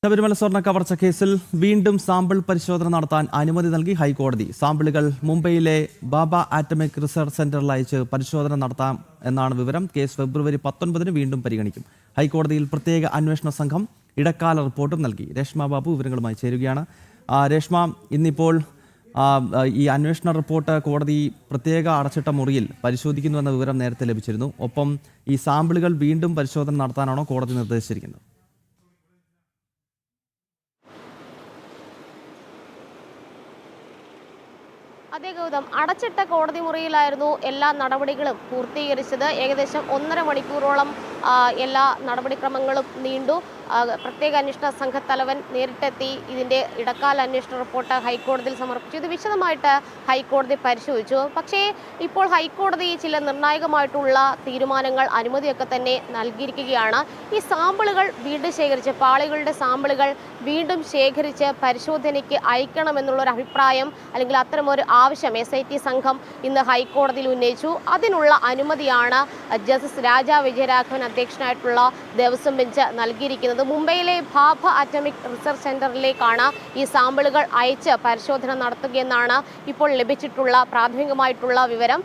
ശബരിമല സ്വർണ്ണ കവർച്ച കേസിൽ വീണ്ടും സാമ്പിൾ പരിശോധന നടത്താൻ അനുമതി നൽകി ഹൈക്കോടതി. സാമ്പിളുകൾ മുംബൈയിലെ ബാബ ആറ്റമിക് റിസർച്ച് സെന്ററിൽ അയച്ച് പരിശോധന നടത്താം എന്നാണ് വിവരം. കേസ് ഫെബ്രുവരി 19 വീണ്ടും പരിഗണിക്കും. ഹൈക്കോടതിയിൽ പ്രത്യേക അന്വേഷണ സംഘം ഇടക്കാല റിപ്പോർട്ടും നൽകി. രേഷ്മ ബാബു വിവരങ്ങളുമായി ചേരുകയാണ്. രേഷ്മ, ഇന്നിപ്പോൾ ഈ അന്വേഷണ റിപ്പോർട്ട് കോടതി പ്രത്യേക അടച്ചിട്ട മുറിയിൽ പരിശോധിക്കുന്നുവെന്ന വിവരം നേരത്തെ ലഭിച്ചിരുന്നു. ഒപ്പം ഈ സാമ്പിളുകൾ വീണ്ടും പരിശോധന നടത്താനാണോ കോടതി നിർദ്ദേശിച്ചിരിക്കുന്നത്? അതേ ഗൗതം, അടച്ചിട്ട കോടതി മുറിയിലായിരുന്നു എല്ലാ നടപടികളും പൂർത്തീകരിച്ചത്. ഏകദേശം 1.5 മണിക്കൂറോളം എല്ലാ നടപടിക്രമങ്ങളും നീണ്ടു. പ്രത്യേക അന്വേഷണ സംഘത്തലവൻ നേരിട്ടെത്തി ഇതിൻ്റെ ഇടക്കാല അന്വേഷണ റിപ്പോർട്ട് ഹൈക്കോടതിയിൽ സമർപ്പിച്ചു. ഇത് വിശദമായിട്ട് ഹൈക്കോടതി പരിശോധിച്ചു. പക്ഷേ ഇപ്പോൾ ഹൈക്കോടതി ചില നിർണായകമായിട്ടുള്ള തീരുമാനങ്ങൾ, അനുമതിയൊക്കെ തന്നെ നൽകിയിരിക്കുകയാണ്. ഈ സാമ്പിളുകൾ വീണ്ടും ശേഖരിച്ച്, പാളികളുടെ സാമ്പിളുകൾ വീണ്ടും ശേഖരിച്ച് പരിശോധനയ്ക്ക് അയക്കണമെന്നുള്ളൊരു അഭിപ്രായം അല്ലെങ്കിൽ അത്തരമൊരു ആവശ്യം SIT സംഘം ഇന്ന് ഹൈക്കോടതിയിൽ ഉന്നയിച്ചു. അതിനുള്ള അനുമതിയാണ് ജസ്റ്റിസ് രാജാ വിജയരാഘവൻ അധ്യക്ഷനായിട്ടുള്ള ദേവസ്വം ബെഞ്ച് നൽകിയിരിക്കുന്നത്. മുംബൈയിലെ ബാബ ആറ്റമിക് റിസർച്ച് സെന്ററിലേക്കാണ് ഈ സാമ്പിളുകൾ അയച്ച് പരിശോധന നടത്തുകയെന്നാണ് ഇപ്പോൾ ലഭിച്ചിട്ടുള്ള പ്രാഥമികമായിട്ടുള്ള വിവരം.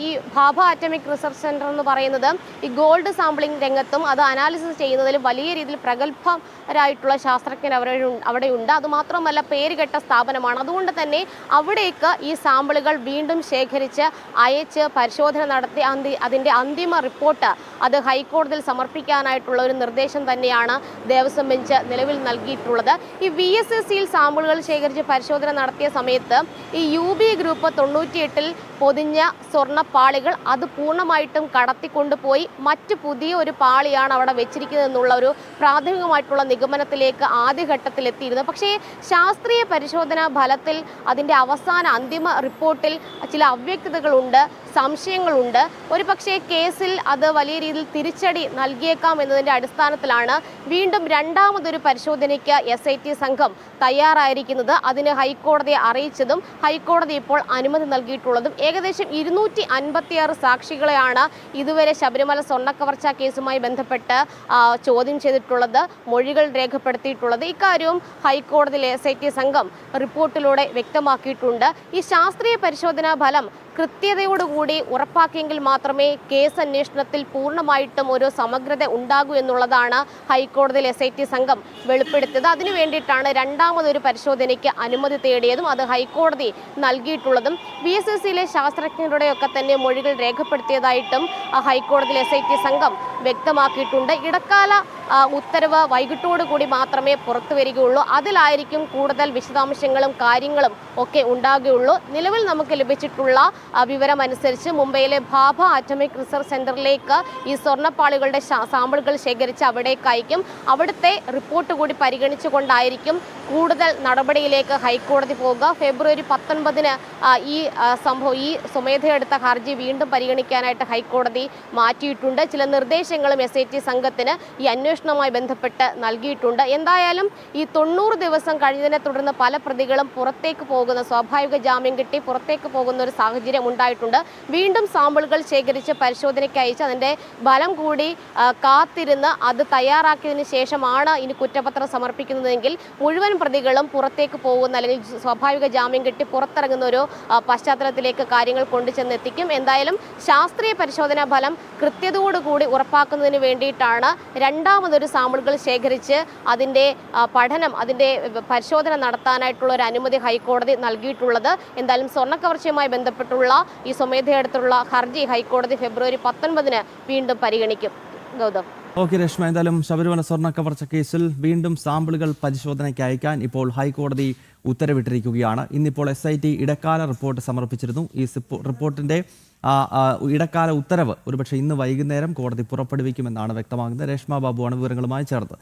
ഈ ബാബ ആറ്റമിക് റിസർച്ച് സെന്റർ എന്ന് പറയുന്നത് ഈ ഗോൾഡ് സാമ്പിളിംഗ് രംഗത്തും അത് അനാലിസിസ് ചെയ്യുന്നതിലും വലിയ രീതിയിൽ പ്രഗത്ഭരായിട്ടുള്ള ശാസ്ത്രജ്ഞർ അവിടെയുണ്ട്. അതുമാത്രമല്ല, പേരുകെട്ട സ്ഥാപനമാണ്. അതുകൊണ്ട് തന്നെ അവിടേക്ക് ഈ സാമ്പിളുകൾ വീണ്ടും ശേഖരിച്ച് അയച്ച് പരിശോധന നടത്തി അതിൻ്റെ അന്തിമ റിപ്പോർട്ട് അത് ഹൈക്കോടതിയിൽ സമർപ്പിക്കാനായിട്ടുള്ള ഒരു നിർദ്ദേശം തന്നെയാണ് ദേവസ്വം ബെഞ്ച് നിലവിൽ നൽകിയിട്ടുള്ളത്. ഈ VSSCയിൽ സാമ്പിളുകൾ ശേഖരിച്ച് പരിശോധന നടത്തിയ സമയത്ത് ഈ UB ഗ്രൂപ്പ് 98-ൽ പൊതിഞ്ഞ സ്വർണ്ണപ്പാളികൾ അത് പൂർണ്ണമായിട്ടും കടത്തിക്കൊണ്ടുപോയി മറ്റു പുതിയ ഒരു പാളിയാണ് അവിടെ വെച്ചിരിക്കുന്നത് എന്നുള്ള ഒരു പ്രാഥമികമായിട്ടുള്ള നിഗമനത്തിലേക്ക് ആദ്യഘട്ടത്തിൽ എത്തിയിരുന്നു. പക്ഷേ ശാസ്ത്രീയ പരിശോധനാ ഫലത്തിൽ അതിൻ്റെ അവസാന അന്തിമ റിപ്പോർട്ടിൽ ചില അവ്യക്തതകളുണ്ട്, സംശയങ്ങളുണ്ട്. ഒരു പക്ഷേ കേസിൽ അത് വലിയ രീതിയിൽ തിരിച്ചടി നൽകിയേക്കാം എന്നതിൻ്റെ അടിസ്ഥാനത്തിലാണ് വീണ്ടും രണ്ടാമതൊരു പരിശോധനയ്ക്ക് SIT സംഘം തയ്യാറായിരിക്കുന്നത്. അതിന് ഹൈക്കോടതിയെ അറിയിച്ചതും ഹൈക്കോടതി ഇപ്പോൾ അനുമതി നൽകിയിട്ടുള്ളതും. ഏകദേശം 256 സാക്ഷികളെയാണ് ഇതുവരെ ശബരിമല സ്വർണ്ണക്കവർച്ച കേസുമായി ബന്ധപ്പെട്ട് ചോദ്യം ചെയ്തിട്ടുള്ളത്, മൊഴികൾ രേഖപ്പെടുത്തിയിട്ടുള്ളത്. ഇക്കാര്യവും ഹൈക്കോടതിയിലെ SIT സംഘം റിപ്പോർട്ടിലൂടെ വ്യക്തമാക്കിയിട്ടുണ്ട്. ഈ ശാസ്ത്രീയ പരിശോധനാ ഫലം കൃത്യതയോടുകൂടി ഉറപ്പാക്കിയെങ്കിൽ മാത്രമേ കേസ് അന്വേഷണത്തിൽ പൂർണ്ണമായിട്ടും ഒരു സമഗ്രത ഉണ്ടാകൂ എന്നുള്ളതാണ് ഹൈക്കോടതിയിൽ SIT സംഘം വെളിപ്പെടുത്തിയത്. അതിനു വേണ്ടിയിട്ടാണ് രണ്ടാമതൊരു പരിശോധനയ്ക്ക് അനുമതി തേടിയതും അത് ഹൈക്കോടതി നൽകിയിട്ടുള്ളതും. VSSCയിലെ ശാസ്ത്രജ്ഞരുടെയൊക്കെ തന്നെ മൊഴികൾ രേഖപ്പെടുത്തിയതായിട്ടും ഹൈക്കോടതിയിൽ SIT സംഘം വ്യക്തമാക്കിയിട്ടുണ്ട്. ഇടക്കാല ഉത്തരവ് വൈകിട്ടോടുകൂടി മാത്രമേ പുറത്തു വരികയുള്ളൂ. അതിലായിരിക്കും കൂടുതൽ വിശദാംശങ്ങളും കാര്യങ്ങളും ഒക്കെ ഉണ്ടാകുകയുള്ളൂ. നിലവിൽ നമുക്ക് ലഭിച്ചിട്ടുള്ള വിവരമനുസരിച്ച് മുംബൈയിലെ ബാബ ആറ്റമിക് റിസർച്ച് സെന്ററിലേക്ക് ഈ സ്വർണ്ണപ്പാളികളുടെ സാമ്പിളുകൾ ശേഖരിച്ച് അവിടേക്ക് അയക്കും. അവിടുത്തെ റിപ്പോർട്ട് കൂടി പരിഗണിച്ചുകൊണ്ടായിരിക്കും കൂടുതൽ നടപടിയിലേക്ക് ഹൈക്കോടതി പോകുക. ഫെബ്രുവരി 19 ഈ സ്വമേധയെടുത്ത ഹർജി വീണ്ടും പരിഗണിക്കാനായിട്ട് ഹൈക്കോടതി മാറ്റിയിട്ടുണ്ട്. ചില നിർദ്ദേശങ്ങളും SIT സംഘത്തിന് ഈ അന്വേഷണവുമായി ബന്ധപ്പെട്ട് നൽകിയിട്ടുണ്ട്. എന്തായാലും ഈ 90 ദിവസം കഴിഞ്ഞതിനെ തുടർന്ന് പല പ്രതികളും പുറത്തേക്ക് പോകുന്ന, സ്വാഭാവിക ജാമ്യം കിട്ടി പുറത്തേക്ക് പോകുന്ന ഒരു സാഹചര്യം ഉണ്ടായിട്ടുണ്ട്. വീണ്ടും സാമ്പിളുകൾ ശേഖരിച്ച് പരിശോധനയ്ക്ക് അയച്ച് അതിൻ്റെ ഫലം കൂടി കാത്തിരുന്ന് അത് തയ്യാറാക്കിയതിന് ശേഷമാണ് ഇനി കുറ്റപത്രം സമർപ്പിക്കുന്നതെങ്കിൽ മുഴുവൻ പ്രതികളും പുറത്തേക്ക് പോകുന്ന അല്ലെങ്കിൽ സ്വാഭാവിക ജാമ്യം കിട്ടി പുറത്തിറങ്ങുന്ന ഒരു പശ്ചാത്തലത്തിലേക്ക് കാര്യങ്ങൾ കൊണ്ടുചെന്നെത്തിക്കും. എന്തായാലും ശാസ്ത്രീയ പരിശോധനാ ഫലം കൃത്യതയോടുകൂടി ഉറപ്പാക്കുന്നതിന് വേണ്ടിയിട്ടാണ് രണ്ടാമതൊരു സാമ്പിളുകൾ ശേഖരിച്ച് അതിൻ്റെ പഠനം, അതിൻ്റെ പരിശോധന നടത്താനായിട്ടുള്ള ഒരു അനുമതി ഹൈക്കോടതി നൽകിയിട്ടുള്ളത്. എന്തായാലും സ്വർണ്ണക്കവർച്ചയുമായി ബന്ധപ്പെട്ടുള്ള ഈ സ്വമേധയെടുത്തുള്ള ഹർജി ഹൈക്കോടതി ഫെബ്രുവരി 19 വീണ്ടും പരിഗണിക്കും. ഗൗതം. ഓക്കെ രേഷ്മ, എന്തായാലും ശബരിമല സ്വർണ്ണ കവർച്ച കേസിൽ വീണ്ടും സാമ്പിളുകൾ പരിശോധനയ്ക്ക് അയക്കാൻ ഇപ്പോൾ ഹൈക്കോടതി ഉത്തരവിട്ടിരിക്കുകയാണ്. ഇന്നിപ്പോൾ SIT ഇടക്കാല റിപ്പോർട്ട് സമർപ്പിച്ചിരുന്നു. ഈ റിപ്പോർട്ടിൻ്റെ ഇടക്കാല ഉത്തരവ് ഒരുപക്ഷെ ഇന്ന് വൈകുന്നേരം കോടതി പുറപ്പെടുവിക്കുമെന്നാണ് വ്യക്തമാകുന്നത്. രേഷ്മ ബാബുവാണ് വിവരങ്ങളുമായി ചേർത്ത്.